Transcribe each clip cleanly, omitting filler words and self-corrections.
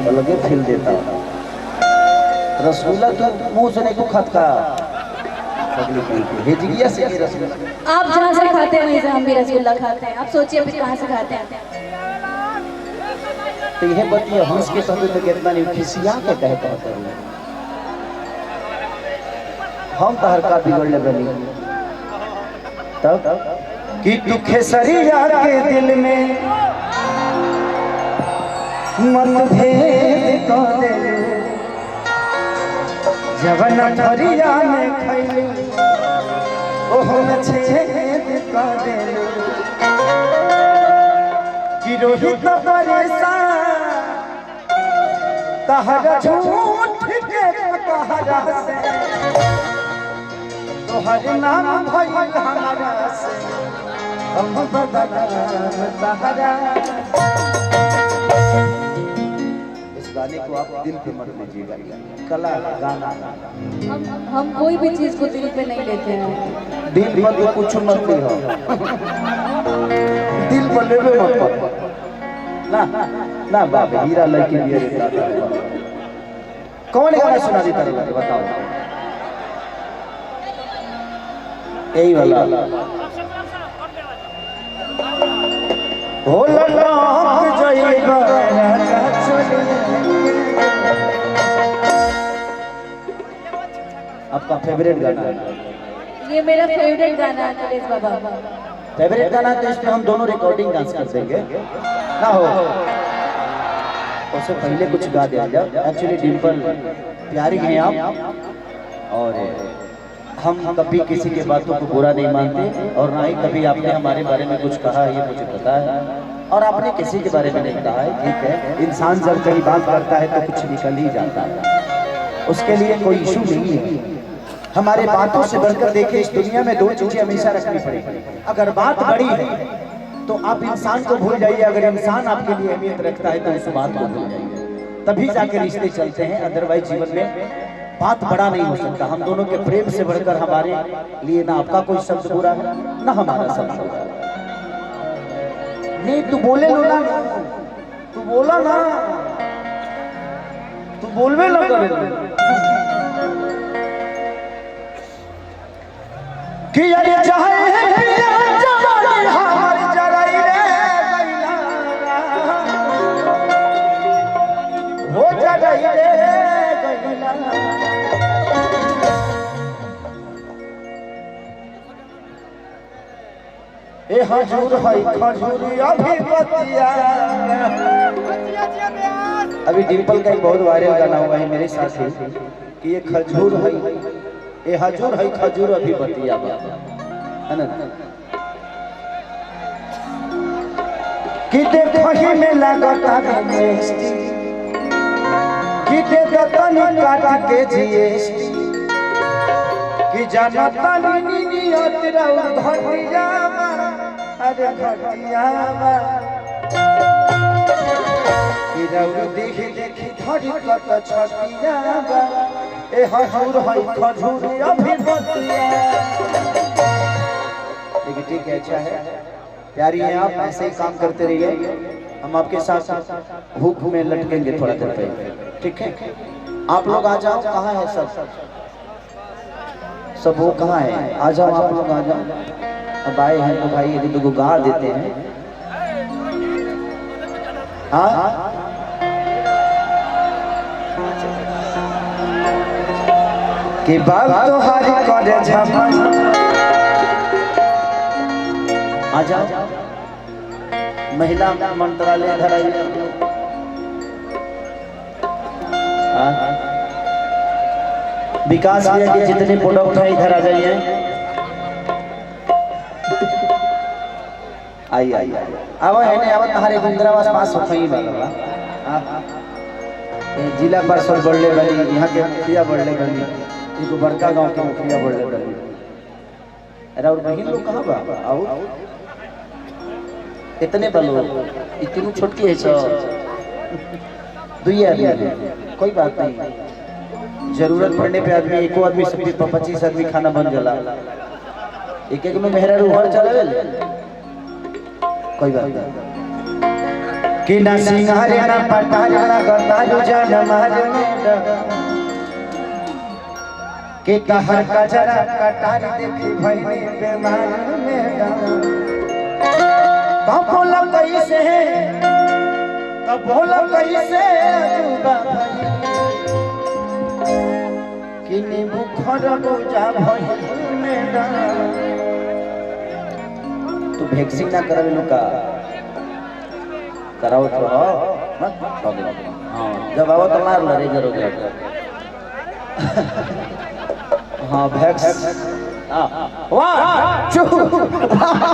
अलग फील देता। रसगुल्ला तो मुंह से नहीं को खत का भेजिया से रसगुल्ला। आप जहाँ से खाते हैं वहीं से हम भी रसगुल्ला खाते हैं। आप सोचिए फिर कहाँ से खाते हैं। तो यह बतिया हंस के साथ तो कितना नहीं खिसिया के कहता है हम तहर का बिगड़ ले बनी तब कि तू खेसरिया के दिल में मतभेद कर दे जवन ठरिया में खैली ओह में छेद कर दे कि रोहित परेशान तहरा झूठ के कहरा से तोहर नाम भइल हमारा से हम बदनाम तहरा। इस गाने को आप दिल पे मत लीजिएगा, कला गाना हम कोई भी चीज को दिल पे नहीं लेते हैं। दिल पर तो कुछ मत लिहो दिल पर लेवे मत ना ना बाबा हीरा लड़की लिए कौन गाना सुना देता है बताओ। यही वाला हो लटक जाएगा आपका फेवरेट गाना है। ये मेरा फेवरेट गाना है अखिलेश बाबा। फेवरेट गाना तो इसमें हम दोनों रिकॉर्डिंग डांस कर देंगे ना हो। उससे पहले कुछ गा दिया जाए। एक्चुअली डिम्पल प्यारी हैं आप और हम कभी किसी के बातों को बुरा नहीं मानते और ना ही कभी आपने हमारे बारे में कुछ कहा ये मुझे पता है और आपने किसी के बारे में नहीं कहा है। ठीक है, इंसान जब कहीं बात करता है तो कुछ निकल ही जाता है, उसके लिए कोई इशू नहीं है। हमारे बातों से बढ़कर देखिए इस दुनिया में दो चीजें हमेशा रखनी पड़ेगी। अगर बात बड़ी है तो आप इंसान को भूल जाइए, अगर इंसान आपके लिए अहमियत रखता है तो उस बात को भूल जाइए, तभी जाके रिश्ते चलते हैं। अदरवाइज जीवन में बात बड़ा नहीं हो सकता। हम दोनों के प्रेम से बढ़कर हमारे लिए ना आपका कोई शब्द बुरा है ना हमारा शब्द बुरा है। नहीं तू बोले लो ना, तू बोला ना, तू बोलवे ना करे कि अरे चाहे पिया जवानी हमारी जराई रे गइला हो जराई रे गइला। ए हजूर है खजूरी अभी बतिया। अभी डिम्पल का एक बहुत वायरल गाना हुआ है मेरे साथ ही कि ये खजूर है ए हजूर है खजूर अभी बतिया है ना कि देखो ही में लगता है कि दे दतनी काट के जीएसटी कि जनता नी नियत रउ घटिया अरे घटिया कि रउ देखि देखि धड़ी कत छटिया ए हजूर है खजूर अभी बतिया। लेकिन ठीक है, अच्छा है, प्यारी है आप, ऐसे ही काम करते रहिए। हम आपके साथ हुक में लटकेंगे थोड़ा देर पहले, ठीक है। आप लोग आ जाओ, कहाँ है सब वो कहाँ है, आ जाओ आप लोग आ जाओ। अब आए हैं तो भाई यदि तो गा देते हैं। हाँ कि बात तो हारी करे झमन आ जाओ। महिला मंत्रालय धराई विकास के जितने प्रोडक्ट हैं इधर आ जाइए। आई आई अब है ना अब तुम्हारे इंदिरावास पास होई वाला जिला परिषद बढ़ले बनी, यहाँ के मुखिया बढ़ले बनी, एगो बड़का गांव के मुखिया बढ़ले बनी। अरे और बहन लोग कहाँ बा आओ इतने बलो इतनी छोटी है सो दुई आदमी कोई बात नहीं। जरूरत पड़ने पे आदमी एको आदमी से 25 आदमी खाना बन जाला। एक एक में मेहरा रूहर चलावे कोई बात नहीं। कि ना सिंगारे ना पटारे ना गतारू जान मारने कि तहर का जरा कटार देखी भइने बेमार में तो बोला कैसे तो बोला कैसे अजूबा कि नींबू खरबूजा भइल में तू वैक्सीन ना करवे नु का कराओ तो मत हां जब आओ तो मार लो रेजर हो गया हां वैक्स हां 1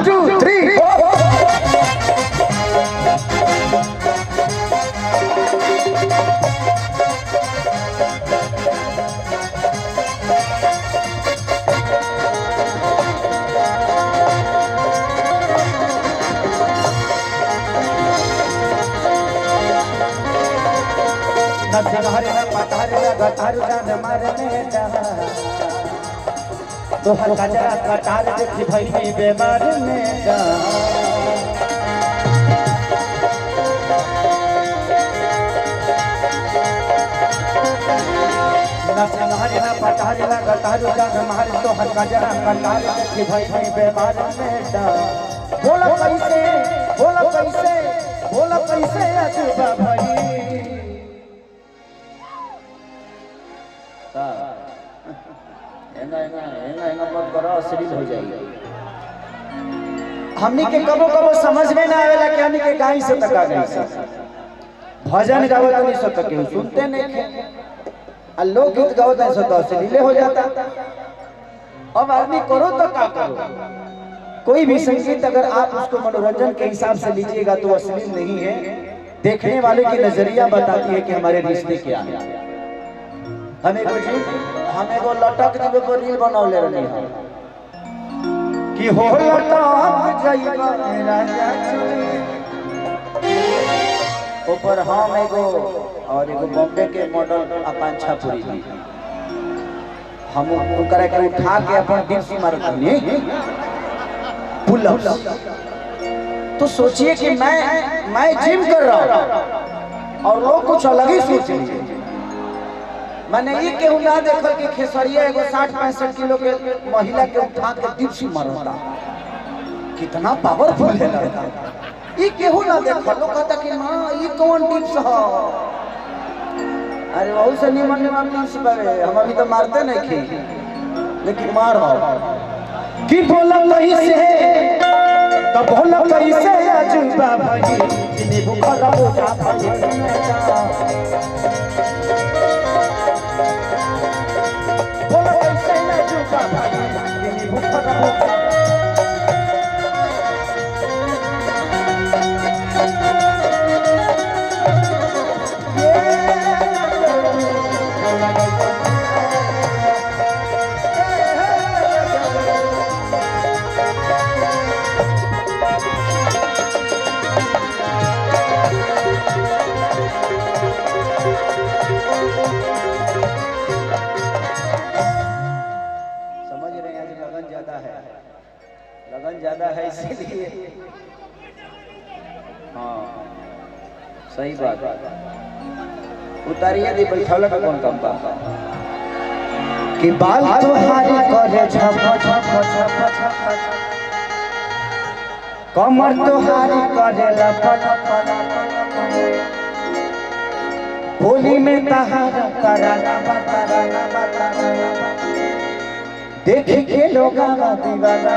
2 3 सिंहारे ना पटारे ना गटारू जान मारने तो हर गजरा कटार देखी भई में बेमार में ना सिंहारे ना पटारे ना गटारू जान मारे तो हर गजरा कटार देखी भई में बेमार में बोला कैसे अजूबा भई मत करो अश्लील हो जाएगी हमनी के कबो कबो समझ में ना आवेला कि हमनी के गाई से तका गई से भजन गावत नहीं सो तके सुनते नहीं आ लोग गीत गावत नहीं सो तो अश्लील हो जाता। अब आदमी करो तो क्या करो कोई भी संगीत अगर आप उसको मनोरंजन के हिसाब से लीजिएगा तो अश्लील नहीं है। देखने वाले की नजरिया बताती है कि हमारे रिश्ते क्या है। हमें को लटक दिबे पर रील बनौले रहनी है कि हो लटक जाइबा राजा ऊपर हम एगो और एगो बॉम्बे के मॉडल आकांक्षा पूरी दी हम ओकरा के उठा के अपन दिल से मारतनी पुल अप। तो सोचिए कि मैं जिम कर रहा हूं और लोग कुछ अलग ही सोच रहे मैंने ये केहू ना देखल कि खेसरिया एगो 60-65 किलो के महिला के उठा के डिप्सी मारता कितना पावरफुल है लड़का। ये केहू ना देखल लोग कहता कि मां ये कौन डिप्स है। अरे बहुत से निमन डिप्स बारे हम अभी तो मारते नहीं थे लेकिन मार हो कि बोला कैसे तो बोला कैसे अजूबा भई कि बुखार हो जा लगन ज्यादा है इसीलिए हाँ सही बात उतारिए दी बैठौला का कौन काम बा कि बाल तोहारी करे छप छप छप छप कमर तोहारी करे लपट होली में तहारा तराना बताना देख के लोग दीवाना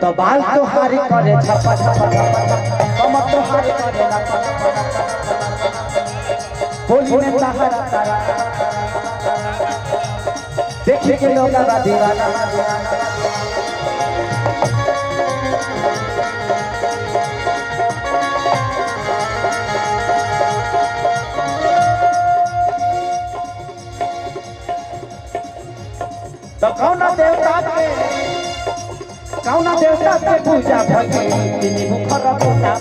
तो बाल तोहारी करे छप छप कमर तोहारी करे होली में तहारा तारा देख के लोग दीवाना तो कौना देवता के पूजा भगे तिनी मुखर पूजा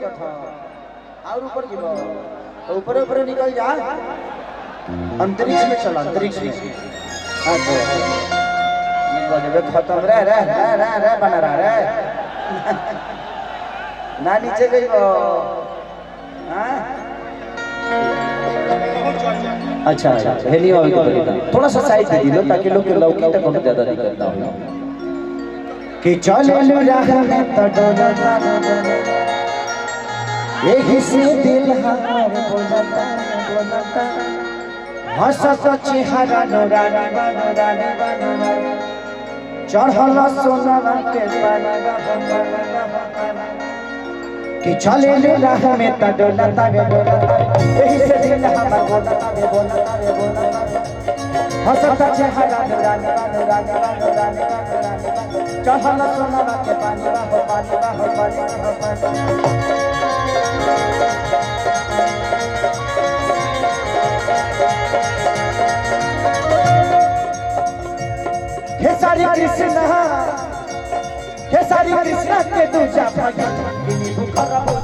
दिक्कत है और ऊपर गिरो तो ऊपर ऊपर निकल जा अंतरिक्ष में चला अंतरिक्ष में हां निकल जब खत्म रे बना रहा रे ना नीचे गई वो हां अच्छा हेली और थोड़ा सा साइड दे दो ताकि लोग के लौकी तक हम ज्यादा दिक्कत ना हो कि चले राह में तड़ोला यही से दिल हमारे बोलता हंसत चेहरा नूरानी नूरानी चढ़ल सोना के पाना कि चले राह में तड़ोला यही से दिल हमारे बोलता हंसत चेहरा नूरानी चढ़ल सोना के पानी खेसारी कृष्णा के दूजा भगत